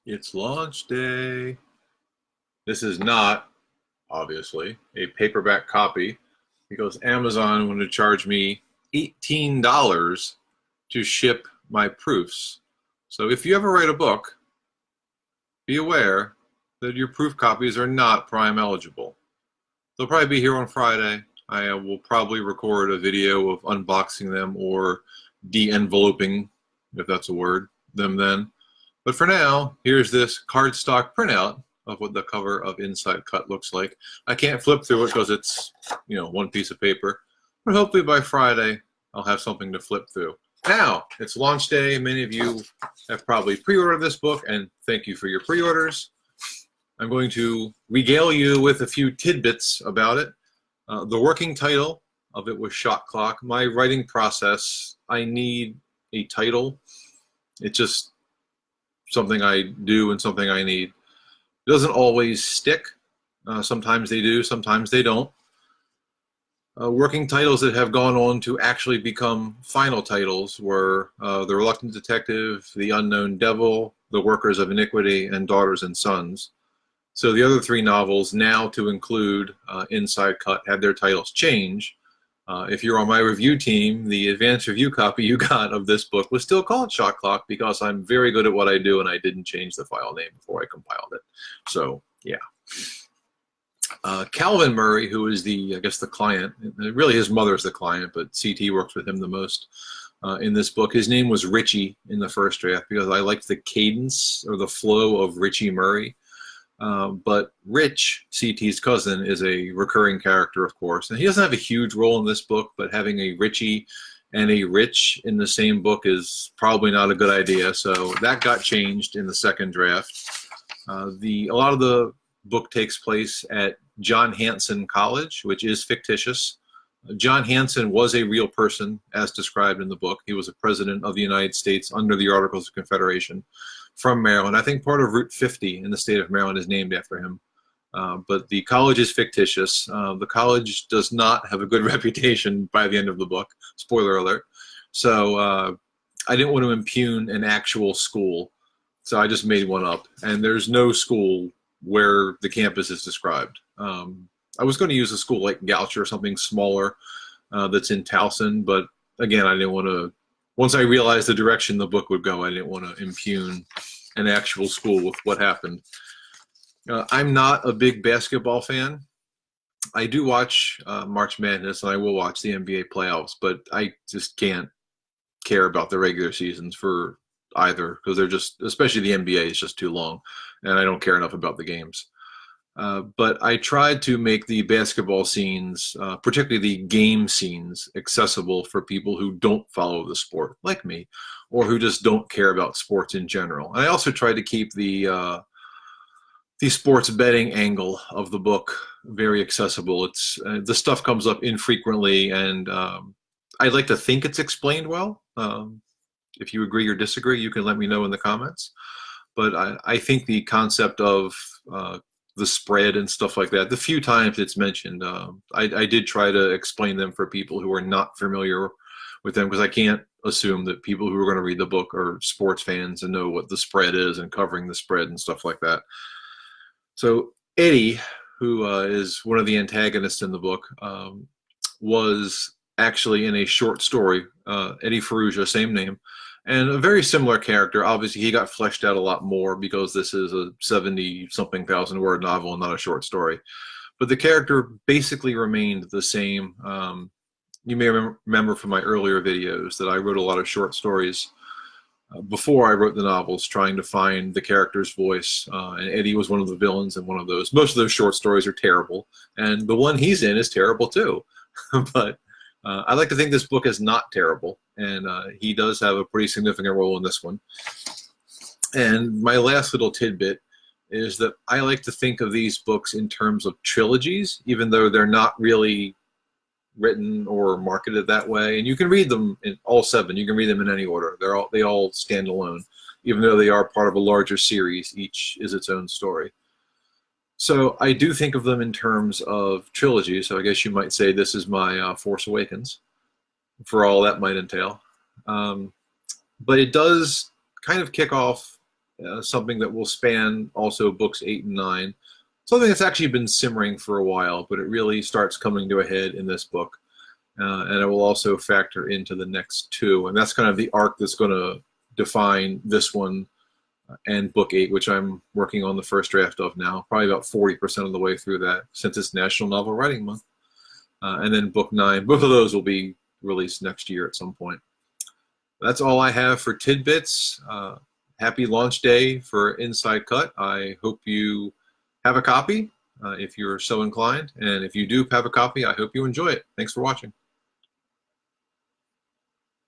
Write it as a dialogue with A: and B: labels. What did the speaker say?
A: It's launch day. This is not, obviously, a paperback copy because Amazon wanted to charge me $18 to ship my proofs. So if you ever write a book, be aware that your proof copies are not Prime eligible. They'll probably be here on Friday. I will probably record a video of unboxing them or de-enveloping, if that's a word, them then. But for now, here's this cardstock printout of what the cover of Inside Cut looks like. I can't flip through it because it's, one piece of paper. But hopefully by Friday, I'll have something to flip through. Now, it's launch day. Many of you have probably pre-ordered this book, and thank you for your pre-orders. I'm going to regale you with a few tidbits about it. The working title of it was Shot Clock. My writing process, I need a title. It's just something I do and something I need. It doesn't always stick. Sometimes they do, sometimes they don't. Working titles that have gone on to actually become final titles were The Reluctant Detective, The Unknown Devil, The Workers of Iniquity, and Daughters and Sons. So the other three novels, now to include Inside Cut, had their titles change. If you're on my review team, the advanced review copy you got of this book was still called Shot Clock because I'm very good at what I do and I didn't change the file name before I compiled it. So, yeah. Calvin Murray, who is the client, really his mother's the client, but CT works with him the most in this book. His name was Richie in the first draft because I liked the cadence or the flow of Richie Murray. But Rich, CT's cousin, is a recurring character, of course. And he doesn't have a huge role in this book, but having a Richie and a Rich in the same book is probably not a good idea. So that got changed in the second draft. A lot of the book takes place at John Hanson College, which is fictitious. John Hanson was a real person, as described in the book. He was a president of the United States under the Articles of Confederation from Maryland. I think part of Route 50 in the state of Maryland is named after him. But the college is fictitious. The college does not have a good reputation by the end of the book. Spoiler alert. So I didn't want to impugn an actual school, so I just made one up. And there's no school where the campus is described. I was going to use a school like Goucher or something smaller that's in Towson, but again, I didn't want to. Once I realized the direction the book would go, I didn't want to impugn an actual school with what happened. I'm not a big basketball fan. I do watch March Madness, and I will watch the NBA playoffs, but I just can't care about the regular seasons for either because they're just, especially the NBA, is just too long, and I don't care enough about the games. But I tried to make the basketball scenes, particularly the game scenes, accessible for people who don't follow the sport, like me, or who just don't care about sports in general. And I also tried to keep the sports betting angle of the book very accessible. It's the stuff comes up infrequently, and I'd like to think it's explained well. If you agree or disagree, you can let me know in the comments. But I think the concept of the spread and stuff like that, the few times it's mentioned, I did try to explain them for people who are not familiar with them, because I can't assume that people who are going to read the book are sports fans and know what the spread is and covering the spread and stuff like that. So Eddie, who is one of the antagonists in the book, was actually in a short story, Eddie Ferrugia, same name, and a very similar character. Obviously, he got fleshed out a lot more because this is a 70-something thousand word novel and not a short story. But the character basically remained the same. You may remember from my earlier videos that I wrote a lot of short stories before I wrote the novels, trying to find the character's voice. And Eddie was one of the villains in one of those. Most of those short stories are terrible, and the one he's in is terrible too. But I like to think this book is not terrible, and he does have a pretty significant role in this one. And my last little tidbit is that I like to think of these books in terms of trilogies, even though they're not really written or marketed that way. And you can read them in all seven. You can read them in any order. They all stand alone, even though they are part of a larger series. Each is its own story. So I do think of them in terms of trilogy. So I guess you might say this is my Force Awakens, for all that might entail. But it does kind of kick off something that will span also books 8 and 9. Something that's actually been simmering for a while, but it really starts coming to a head in this book. And it will also factor into the next 2. And that's kind of the arc that's going to define this one and book 8, which I'm working on the first draft of now, probably about 40% of the way through that, since it's National Novel Writing Month. And then book 9, both of those will be released next year at some point. That's all I have for tidbits. Happy launch day for Inside Cut. I hope you have a copy if you're so inclined. And if you do have a copy, I hope you enjoy it. Thanks for watching.